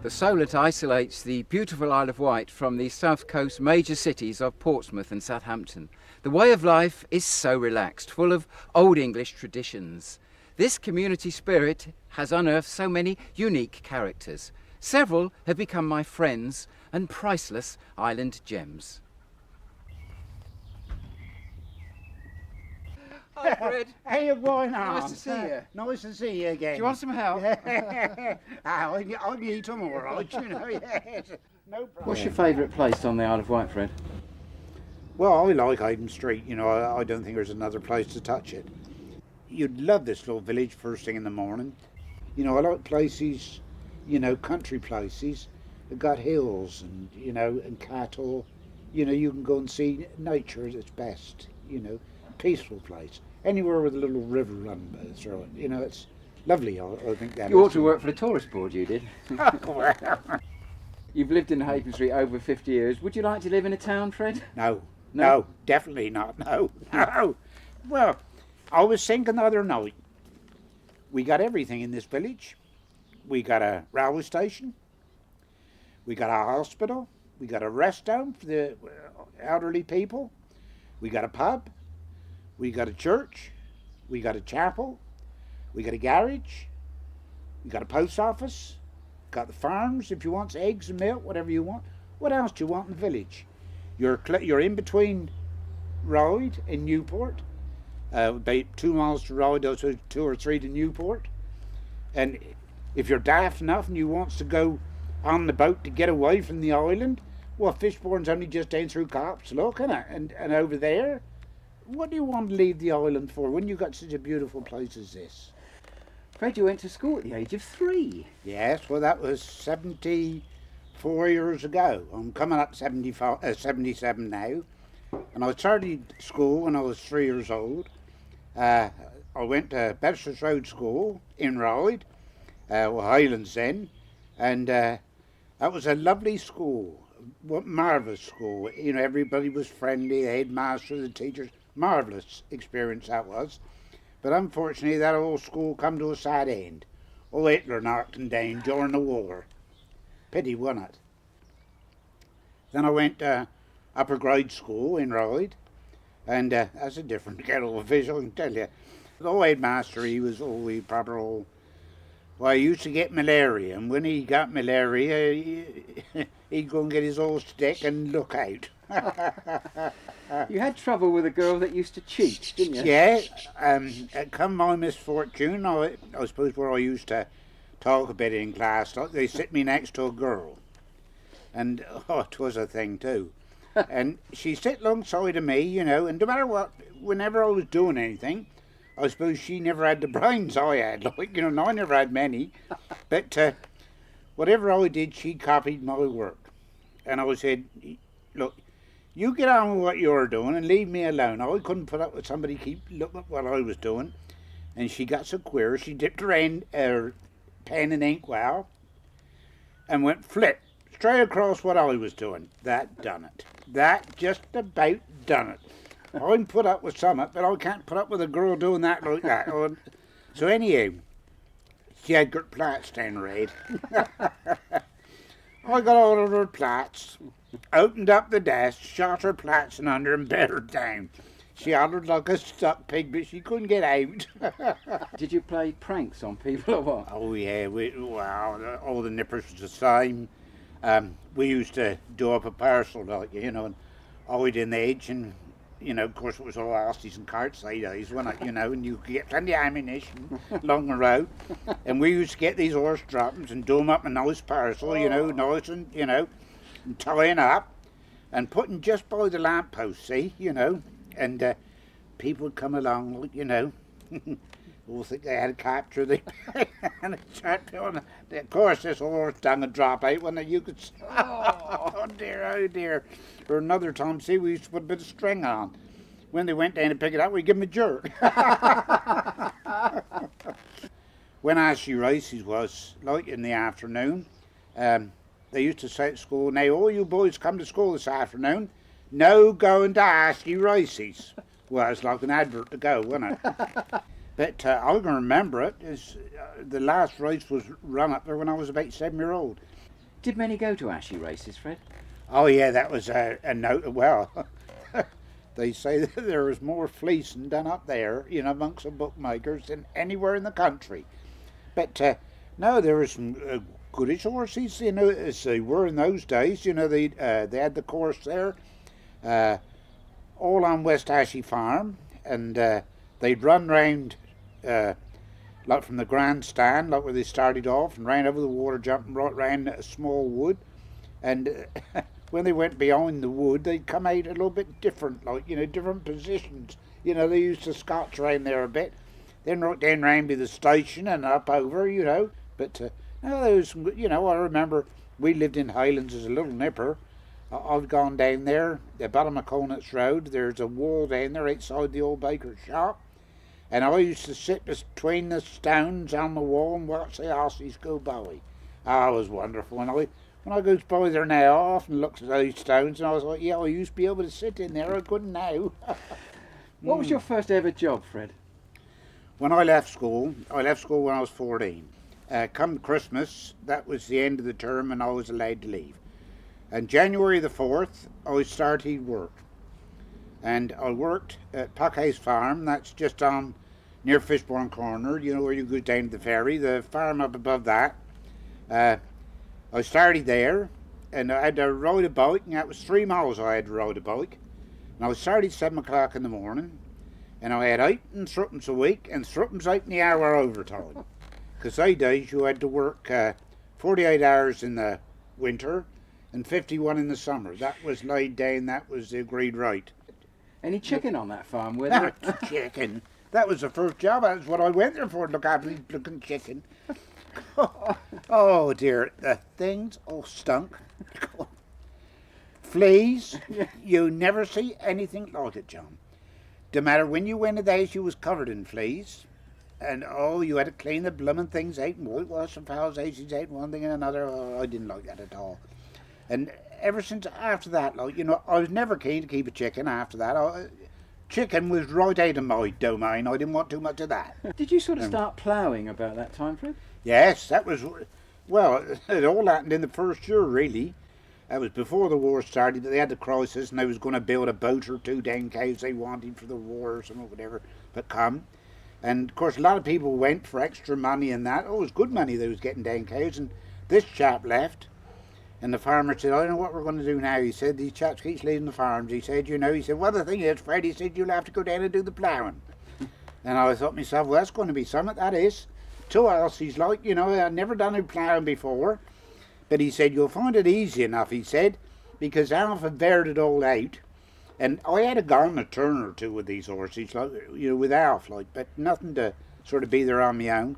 The Solent isolates the beautiful Isle of Wight from the south coast major cities of Portsmouth and Southampton. The way of life is so relaxed, full of old English traditions. This community spirit has unearthed so many unique characters. Several have become my friends and priceless island gems. Hi Fred. How you going on? Nice to see you. Nice to see you again. Do you want some help? I'll eat them all right, you know, yes. No problem. What's your favourite place on the Isle of Wight, Fred? Well, I like Hayden Street, you know, I don't think there's another place to touch it. You'd love this little village first thing in the morning. You know, I like places, you know, country places. They've got hills and, you know, and cattle. You know, you can go and see nature at its best, you know. Peaceful place. Anywhere with a little river running through it. You know, it's lovely, I think that You is. ought to work for the tourist board, you did. You've lived in Hayden Street over 50 years. Would you like to live in a town, Fred? No, definitely not. No. Well, I was thinking the other night, we got everything in this village. We got a railway station. We got a hospital. We got a rest home for the elderly people. We got a pub. We got a church, we got a chapel, we got a garage, we got a post office, got the farms if you want eggs and milk, whatever you want. What else do you want in the village? You're in between Ryde and Newport, about 2 miles to Ryde, also 2 or 3 to Newport. And if you're daft enough and you wants to go on the boat to get away from the island, well, Fishbourne's only just down through Cops, look, and over there. What do you want to leave the island for when you've got such a beautiful place as this? Fred, you went to school at the age of 3. Yes, well that was 74 years ago. I'm coming up 77 now. And I started school when I was 3 years old. I went to Bedford Road School in Ryde, Highlands then. And that was a lovely school, marvellous school. You know, everybody was friendly, the headmaster, the teachers. Marvellous experience that was, but unfortunately that old school come to a sad end. Old Hitler knocked him down during the war. Pity, wasn't it? Then I went to upper grade school in Ryde, and that's a different kettle of fish, I can tell you. The old headmaster, he was always proper old. Well, he used to get malaria, and when he got malaria, he'd go and get his old stick and look out. You had trouble with a girl that used to cheat, didn't you? Yeah, come my misfortune, I suppose where I used to talk a bit in class, they sit me next to a girl. And, 'twas a thing too. And she sit alongside of me, you know, and no matter what, whenever I was doing anything, I suppose she never had the brains I had, like, you know, and I never had many. But whatever I did, she copied my work. And I said, look, you get on with what you're doing and leave me alone. I couldn't put up with somebody keep looking at what I was doing. And she got so queer, she dipped her pen and ink well and went flip straight across what I was doing. That done it. That just about done it. I can put up with something, but I can't put up with a girl doing that like that. So anyhow, she had got plaits down red. I got all of her plaits, opened up the desk, shot her plaits in under and bet her down. She hollered like a stuck pig, but she couldn't get out. Did you play pranks on people or what? Oh yeah, all the nippers was the same. We used to do up a parcel, like, you know, and hide in the edge, and you know, of course it was all asties and carts these days, wasn't it, you know, and you could get plenty of ammunition along the road. And we used to get these horse droppings and do them up in a nice parcel, you know, nice and, you know, and tying up and putting just by the lamppost, see, you know, and people would come along, like, you know, all think they had captured the and of course this horse tongue would drop out when you could oh dear. Or another time, see, we used to put a bit of string on. When they went down to pick it up, we give them a jerk. When Ashley races was, like in the afternoon, they used to say at school, now all you boys come to school this afternoon, no going to Ashley races. Well, it's like an advert to go, wasn't it? But I can remember it. The last race was run up there when I was about 7 years old. Did many go to Ashy races, Fred? Oh yeah, that was a note. Well, they say that there was more fleecing done up there, amongst the bookmakers than anywhere in the country. But no, there was some goodish horses, as they were in those days. They had the course there, all on West Ashy Farm, and they'd run round, like from the grandstand, like where they started off, and ran over the water, jumping right round a small wood, and when they went behind the wood, they'd come out a little bit different, like, different positions. They used to scotch round there a bit, then right down round by the station and up over. But no, there was some, I remember we lived in Highlands as a little nipper. I've gone down there, the bottom of Connett's Road. There's a wall down there outside the old baker's shop. And I used to sit between the stones on the wall and watch the horses go by. It was wonderful. And when I goes by there now, I often looks at those stones and I was like, yeah, I used to be able to sit in there. I couldn't now. What was your first ever job, Fred? When I left school when I was 14. Come Christmas, that was the end of the term and I was allowed to leave. And January the 4th, I started work. And I worked at Poaching Farm, that's just on near Fishbourne Corner, where you go down to the ferry, the farm up above that. I started there, and I had to ride a bike, and that was 3 miles I had to ride a bike. And I started 7 o'clock in the morning, and I had 8 and threepence a week, and threepence out in the hour overtime. Because those days you had to work 48 hours in the winter, and 51 in the summer. That was laid down, that was the agreed rate. Any chicken on that farm, were there? Chicken. That was the first job. That was what I went there for, to look after these looking chicken. Oh dear, the things all stunk. Fleas, you never see anything like it, John. No matter when you went to the house, you was covered in fleas. And you had to clean the blooming things out and whitewash the fowls' houses out and one thing and another. I didn't like that at all. And ever since after that, I was never keen to keep a chicken after that. Chicken was right out of my domain. I didn't want too much of that. Did you sort of start ploughing about that time, Fred? Yes, that was, well, it all happened in the first year, really. That was before the war started, but they had the crisis and they was going to build a boat or two down cows they wanted for the wars and whatever but come. And of course a lot of people went for extra money and that. It was good money they was getting down cows, and this chap left. And the farmer said, I don't know what we're going to do now. He said, these chaps keep leaving the farms. He said, well, the thing is, Fred, he said, you'll have to go down and do the ploughing. And I thought to myself, well, that's going to be something, that is. 2 horses, I'd never done any ploughing before. But he said, you'll find it easy enough, he said, because Alf had bared it all out. And I had gone a turn or two with these horses, with Alf, but nothing to sort of be there on my own.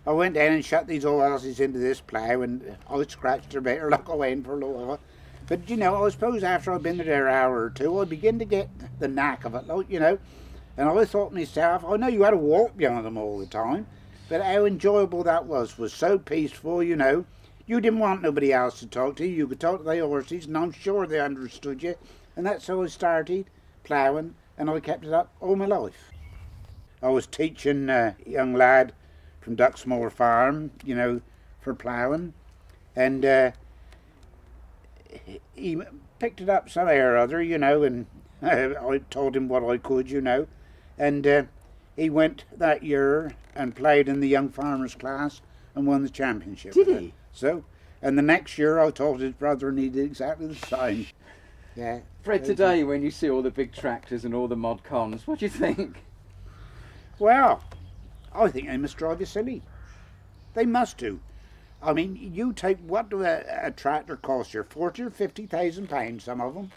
I went down and shut these old horses into this plough, and I scratched their better like I went for a little while. But, I suppose after I'd been there an hour or two, I began to get the knack of it, And I thought to myself, I know you had to walk behind them all the time, but how enjoyable that was so peaceful, You didn't want nobody else to talk to. You could talk to the horses, and I'm sure they understood you. And that's how I started ploughing, and I kept it up all my life. I was teaching a young lad from Duxmore Farm, for ploughing, and he picked it up somehow or other, and I told him what I could, and he went that year and played in the young farmers class and won the championship. Did he? So, and the next year I told his brother, and he did exactly the same. Yeah. Fred, today when you see all the big tractors and all the mod cons, what do you think? Well, I think they must drive you silly. They must do. I mean, you take, what do a tractor cost you? 40 or 50,000 pounds, some of them.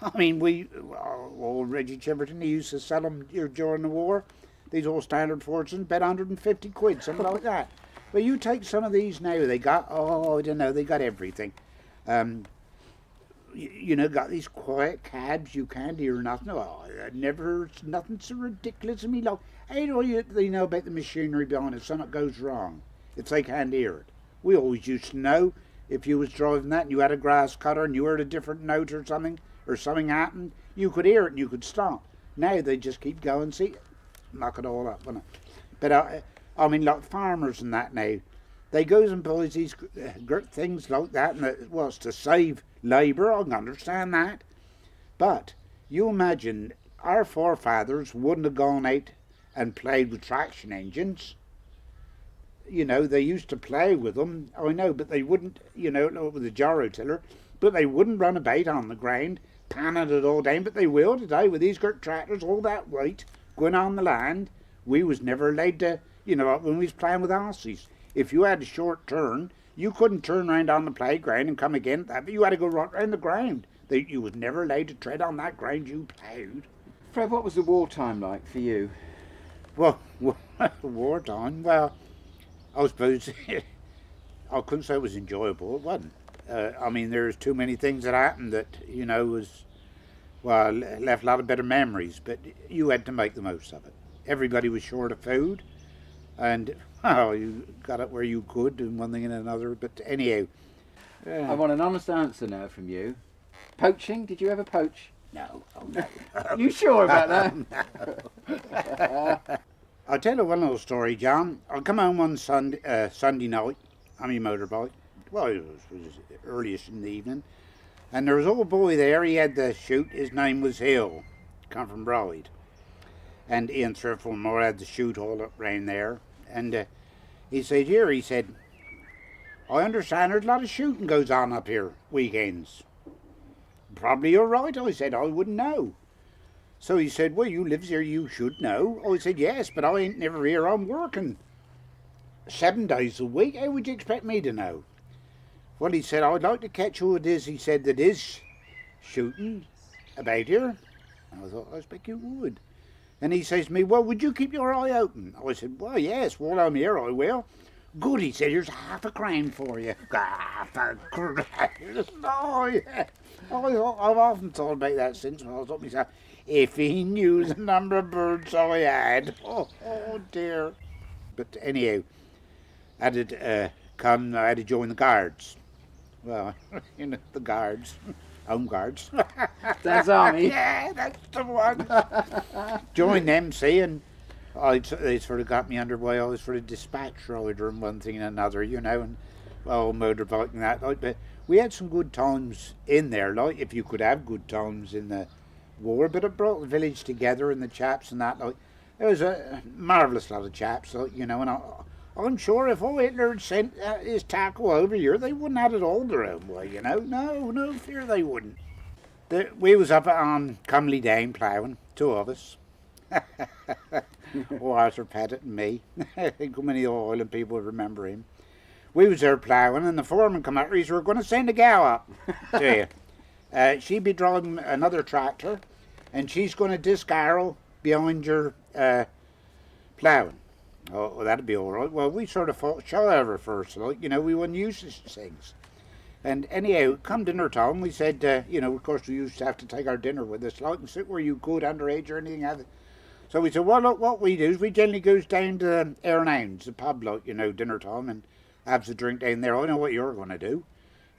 I mean, old Reggie Chiverton, he used to sell them during the war. These old standard Fords, bet 150 quid, something like that. But you take some of these now, they got, I don't know, they got everything. Got these quiet cabs, you can't hear nothing. I never heard nothing so ridiculous in me life. How do they know about the machinery behind it? Something goes wrong if they can't hear it. We always used to know if you was driving that and you had a grass cutter and you heard a different note or something happened, you could hear it and you could stop. Now they just keep going, see, knock it all up. But I mean, like farmers and that now, they goes and buys these great things like that, and it was to save labour. I can understand that, but you imagine our forefathers wouldn't have gone out and played with traction engines. You know, they used to play with them, I know, but they wouldn't, you know, with a gyrotiller, but they wouldn't run about on the ground, panning it all down, but they will today with these great tractors, all that weight going on the land. We was never allowed to, you know, when we was playing with horses, if you had a short turn, you couldn't turn round on the playground and come again at that, but you had to go right round the ground. You was never allowed to tread on that ground you ploughed. Fred, what was the wartime like for you? Well, wartime, well, I suppose I couldn't say it was enjoyable. It wasn't. I mean, there's too many things that happened that, you know, was, well, left a lot of better memories, but you had to make the most of it. Everybody was short of food, and, well, you got it where you could, and one thing and another, but anyhow. I want an honest answer now from you. Poaching? Did you ever poach? No, oh no. You sure about that? I'll tell you one little story, John. I come home one Sunday night on my motorbike. Well, it was earliest in the evening. And there was an old boy there, he had the chute, his name was Hill, come from Bride. And he and 3 or 4 more had the chute all up round there. And he said, here, he said, I understand there's a lot of shooting goes on up here weekends. Probably you're right, I said, I wouldn't know. So he said, well, you lives here, you should know. I said, yes, but I ain't never here, I'm working 7 days a week. How would you expect me to know? Well, he said, I'd like to catch who it is, he said, that is shooting about here. And I thought, I expect you would. And he says to me, well, would you keep your eye open? I said, well, yes, while I'm here, I will. Good, he said, here's £1 for you. £1. Oh, yeah. I've often thought about that since when I was up myself. If he knew the number of birds I had. Oh dear. But anyhow, I had to come, I had to join the guards. Well, you know, the guards. Home guards. Dad's army. Yeah, that's the one. Joined them, see, and they sort of got me underway. I was for a dispatch rider and one thing and another, you know, and well, motorbike and that. Like, but we had some good times in there, like if you could have good times in the war. But it brought the village together and the chaps and that. Like, there was a marvellous lot of chaps, like, you know, and I'm sure if old Hitler had sent his tackle over here, they wouldn't have it all their own way, you know. No fear they wouldn't. We was up on Cumley Down ploughing, 2 of us. Arthur Pettit and me. I think many of the Ireland people would remember him. We was there ploughing, and the foreman come out. He said, we're going to send a gal up to you. She'd be driving another tractor, and she's going to disc arrow behind your ploughing. Oh, well, that'd be all right. Well, we sort of thought, show over first, like, you know, we wouldn't use these things. And anyhow, come dinner time, we said, you know, of course we used to have to take our dinner with us, like, and sit where you could, underage or anything. So we said, well, look, what we do is we generally goes down to Air and Hounds, the pub, like, you know, dinner time, and have a drink down there. I know what you're going to do.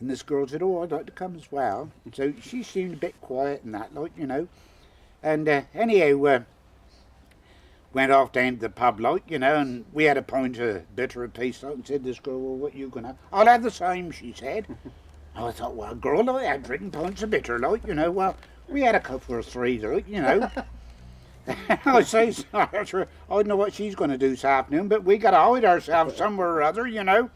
And this girl said, oh, I'd like to come as well. So she seemed a bit quiet and that, like, you know. And anyhow, went off down to the pub, like, you know, and we had a pint of bitter apiece, like, and said, this girl, well, what you going to have? I'll have the same, she said. I thought, well, girl, I had drinking pints of bitter, like, you know, well, we had a couple or 3, like, you know. I say, I don't know what she's going to do this afternoon, but we got to hide ourselves somewhere or other, you know.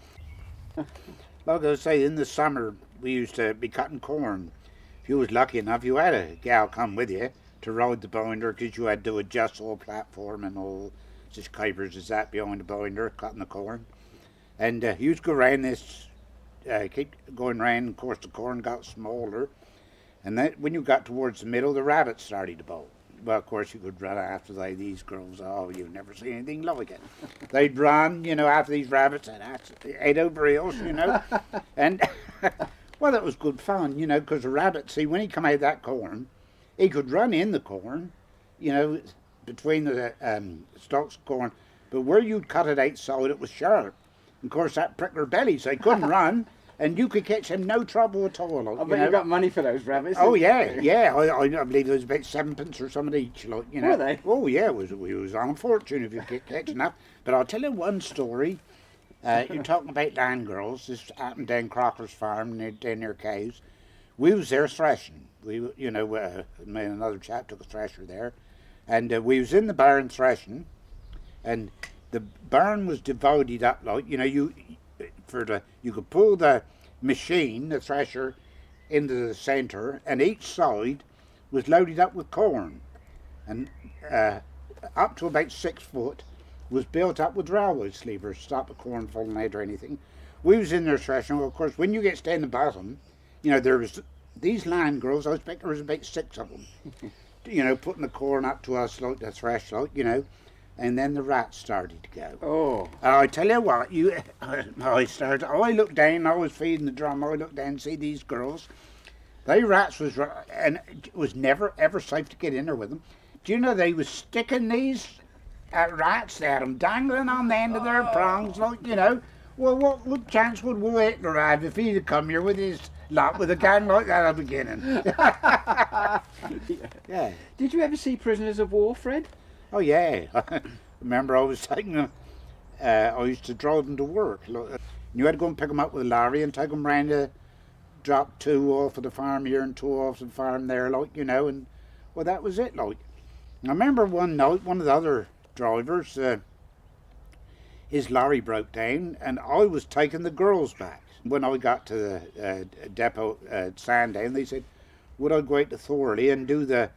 Like I say, in the summer, we used to be cutting corn. If you was lucky enough, you had a gal come with you to ride the binder, because you had to adjust all platform and all such capers as that behind the binder, cutting the corn. And you used to go around this, keep going around, of course the corn got smaller, and then when you got towards the middle, the rabbits started to bolt. Well, of course, you could run after these girls. Oh, you've never seen anything like it. They'd run, you know, after these rabbits and ate over hills, you know. And, well, that was good fun, you know, because the rabbit, see, when he come out of that corn, he could run in the corn, you know, between the stalks of corn. But where you'd cut it outside, it was sharp. And, of course, that pricked their bellies. They couldn't run. And you could catch them no trouble at all. Like, I bet you got money for those rabbits. Oh yeah. I believe there was about 7p or something each, like, you know. Were they? Oh yeah, we was on a fortune if you could catch enough. But I'll tell you one story. You're talking about land girls. This happened down Crocker's farm, down near cows. We was there threshing. Me and another chap took a thresher there, and we was in the barn threshing, and the barn was divided up like you could pull the machine, the thresher, into the centre, and each side was loaded up with corn, and up to about 6 foot was built up with railway sleevers to stop the corn falling out or anything. We was in there threshing. Well, of course, when you get down the bottom, there was these land girls. I expect there was about 6 of them. Putting the corn up to us like the thresh, and then the rats started to go. Oh. I tell you what, I looked down, I was feeding the drum, I looked down and see these girls. They rats and it was never ever safe to get in there with them. Do you know they was sticking these rats, they had them dangling on the end of their prongs, Well, what chance would Will Hitler have if he'd have come here with his lot with a gang like that at the beginning? Yeah. Did you ever see prisoners of war, Fred? Oh yeah. Remember, I was taking them. I used to drive them to work. You had to go and pick them up with a lorry and take them round to drop 2 off of the farm here and 2 off of the farm there, and well, that was it. I remember one night, one of the other drivers, his lorry broke down, and I was taking the girls back. When I got to the depot at Sandown, they said, would I go out to Thorley and do the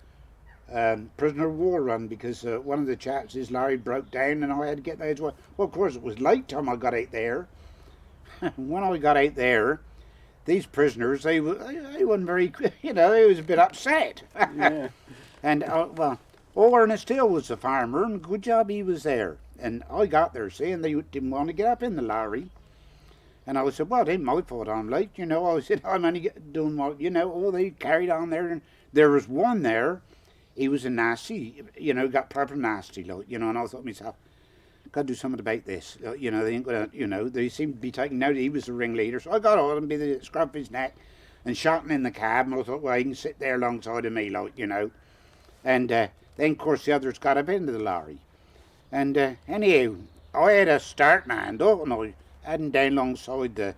prisoner of war run, because one of the chaps, his lorry broke down and I had to get there as well. Well, of course, it was late time I got out there. When I got out there, these prisoners, they weren't very, they was a bit upset. Yeah. And, Ernest Hill was the farmer, and good job he was there. And I got there, and they didn't want to get up in the lorry. And I said, well, it ain't my fault I'm late, I said, I'm only doing what, they carried on there. And there was one there, he was a nasty, got proper nasty, and I thought to myself, got to do something about this. They ain't gonna, they seem to be taking note he was the ringleader. So I got on and be the scruff of his neck and shot him in the cab, and I thought, well, he can sit there alongside of me, And then, of course, the others got up into the lorry. And anyhow, I had a start man, and I had him down alongside the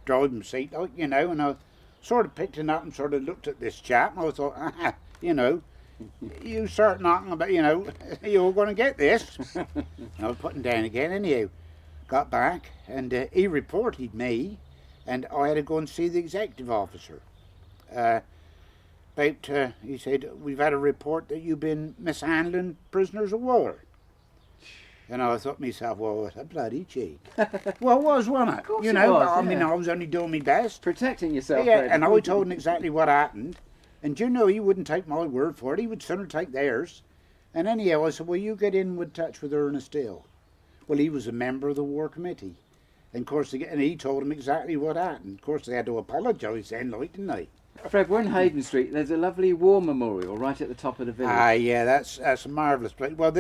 driving seat, and I sort of picked him up and sort of looked at this chap, and I thought, you start knocking about, you're going to get this. I was putting down again. Anyhow, got back, and he reported me, and I had to go and see the executive officer. He said, we've had a report that you've been mishandling prisoners of war. And I thought to myself, well, what a bloody cheek. Well, it was, wasn't it? Of course it was, I mean, I was only doing my best. Protecting yourself. Yeah, Fred. and I told him exactly what happened. And he wouldn't take my word for it. He would sooner take theirs. And anyhow, I said, well, you get in with touch with Ernest Hill. Well, he was a member of the war committee. And of course, he told him exactly what happened. Of course, they had to apologise then, didn't they? Fred, we're in Hayden Street. There's a lovely war memorial right at the top of the village. Ah, yeah, that's a marvellous place. Well,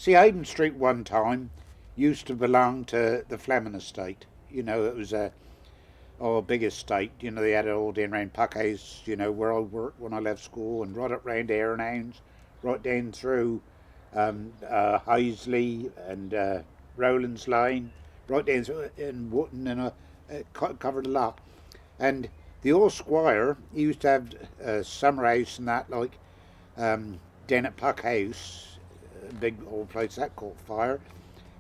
Hayden Street one time used to belong to the Fleming estate. It was a big estate. They had it all down round Puckhouse, where I worked when I left school, and right up round Aaronhounds, right down through Heisley and Rowlands Lane, right down through in Wootton, and covered a lot. And the old squire, he used to have a summer house and that, down at Puckhouse, a big old place that caught fire.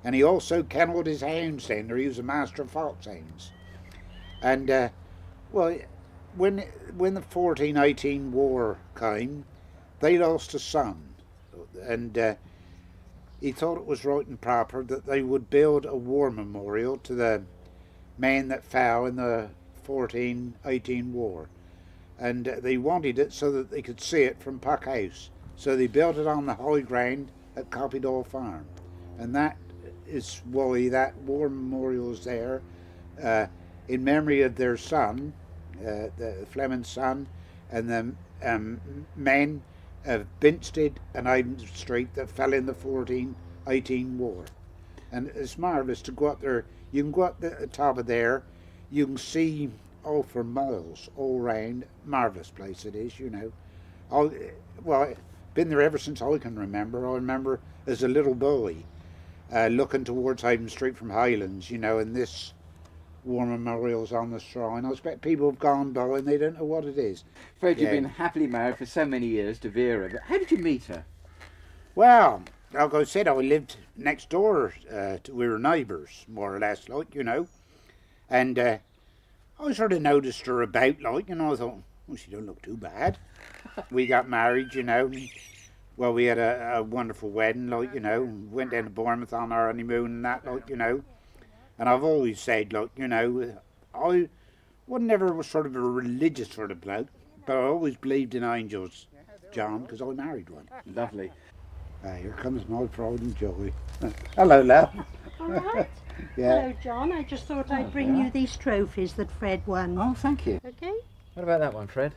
And he also kennelled his hounds down there. He was a master of foxhounds. And, when the 1418 war came, they lost a son. And he thought it was right and proper that they would build a war memorial to the men that fell in the 1418 war. And they wanted it so that they could see it from Puckhouse. So they built it on the high ground at Coppydall Farm. And that is why that war memorial is there, in memory of their son, the Fleming son, and the men of Binstead and Hayden Street that fell in the 1418 war. And it's marvellous to go up there. You can go up the top of there, you can see for miles all round. Marvellous place it is, I've been there ever since I can remember. I remember as a little boy, looking towards Hayden Street from Highlands, you know, and this war memorial's on the shrine. I expect people have gone by and they don't know what it is. Fred, you've Yeah. been happily married for so many years to Vera, but how did you meet her? Well, like I said, I lived next door. We were neighbours, more or less, like, you know. And I sort of noticed her about, like, you know, I thought, well, she don't look too bad. We got married, you know. Well, we had a wonderful wedding, like, you know. Went down to Bournemouth on our honeymoon and that, like, you know. And I've always said, like, you know, I never was sort of a religious sort of bloke, but I always believed in angels, John, because I married one. Lovely. Here comes my pride and joy. Hello, love. All right. Yeah. Hello, John. I just thought I'd bring you these trophies that Fred won. Oh, thank you. Okay? What about that one, Fred?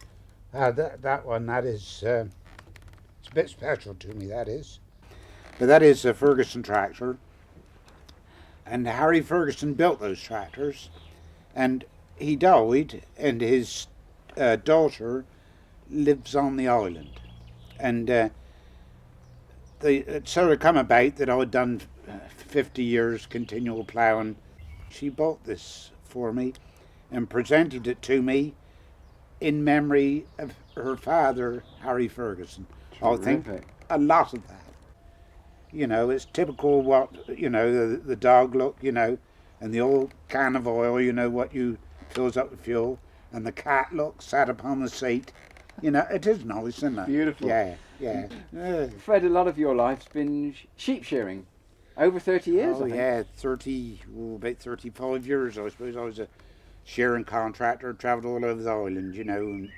That one, that is, it's a bit special to me, that is. But that is a Ferguson tractor. And Harry Ferguson built those tractors. And he died, and his daughter lives on the island. And it sort of come about that I'd done 50 years continual ploughing. She bought this for me and presented it to me in memory of her father, Harry Ferguson. I think a lot of that. You know, it's typical what, you know, the dog look, you know, and the old can of oil, you know, what you fills up with fuel, and the cat look sat upon the seat. You know, it is nice, isn't it? Beautiful. Yeah, yeah. Fred, a lot of your life's been sheep shearing. Over 30 years, I think. Yeah, about 35 years, I suppose. I was a shearing contractor, travelled all over the island, you know, and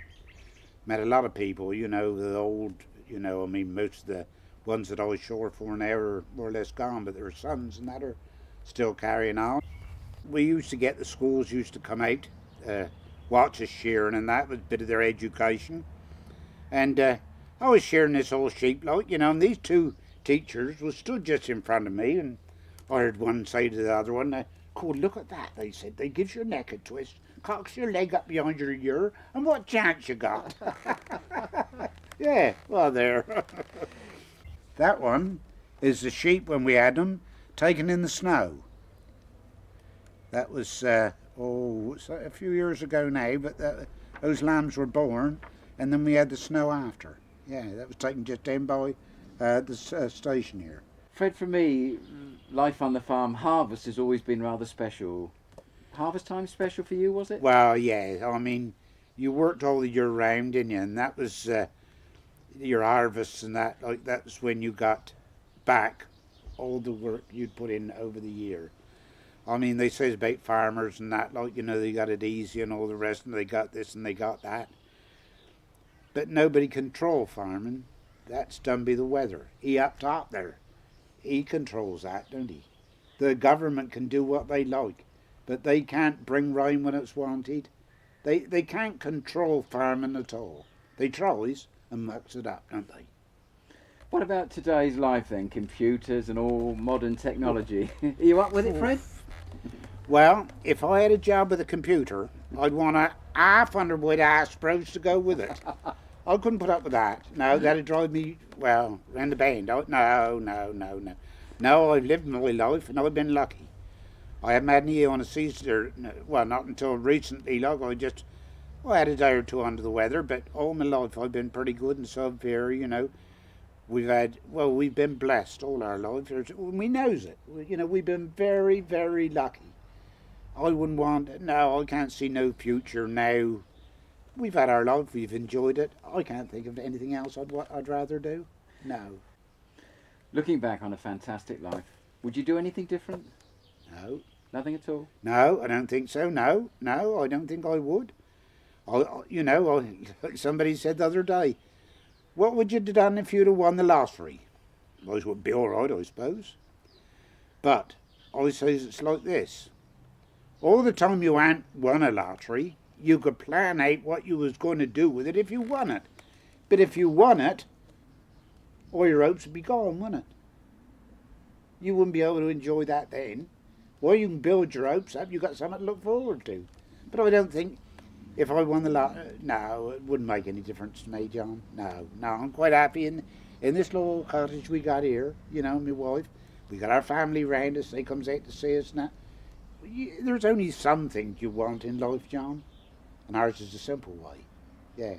met a lot of people, you know, the old, you know, I mean, most of the ones that I was shore for now are more or less gone, but their sons and that are still carrying on. We used to get, the schools used to come out, watch us shearing, and that was a bit of their education. And I was shearing this old sheep, like, you know, and these two teachers were stood just in front of me, and I heard one say to the other one, "God, look at that," they said. "They gives your neck a twist, cocks your leg up behind your ear, and what chance you got?" Yeah, well, there. That one is the sheep when we had them taken in the snow. That was, a few years ago now, but those lambs were born, and then we had the snow after. Yeah, that was taken just down by the station here. Fred, for me, life on the farm, harvest has always been rather special. Harvest time special for you, was it? Well, yeah, I mean, you worked all the year round, didn't you? And that was your harvests and that, like, that was when you got back all the work you'd put in over the year. I mean, they say about farmers and that, like, you know, they got it easy and all the rest, and they got this and they got that. But nobody control farming. That's done by the weather. He up top there, he controls that, don't he? The government can do what they like, but they can't bring rain when it's wanted. They can't control farming at all. They tries and mucks it up, don't they? What about today's life then? Computers and all modern technology. Are you up with it, Fred? Well, if I had a job with a computer, I'd want a half-underwood Astros to go with it. I couldn't put up with that. No, that'd drive me, well, round the bend. No. No, I've lived my life and I've been lucky. I haven't had any illnesses, well, not until recently. Like, I had a day or two under the weather, but all my life I've been pretty good and so very, you know. We've been blessed all our lives. We knows it. You know, we've been very, very lucky. I wouldn't want, no, I can't see no future now. We've had our life, we've enjoyed it. I can't think of anything else I'd rather do. No. Looking back on a fantastic life, would you do anything different? No. Nothing at all? No, I don't think so. No, I don't think I would. Like somebody said the other day, what would you have done if you'd have won the lottery? Well, it would be all right, I suppose. But I says it's like this. All the time you ain't won a lottery, you could plan out what you was going to do with it if you won it. But if you won it, all your hopes would be gone, wouldn't it? You wouldn't be able to enjoy that then. Well, you can build your hopes up, you've got something to look forward to. But I don't think, if I won the lottery, no, it wouldn't make any difference to me, John. No, I'm quite happy in this little cottage we got here, you know, my wife. We got our family round us. They comes out to see us now. There's only some things you want in life, John, and ours is a simple way. Yeah.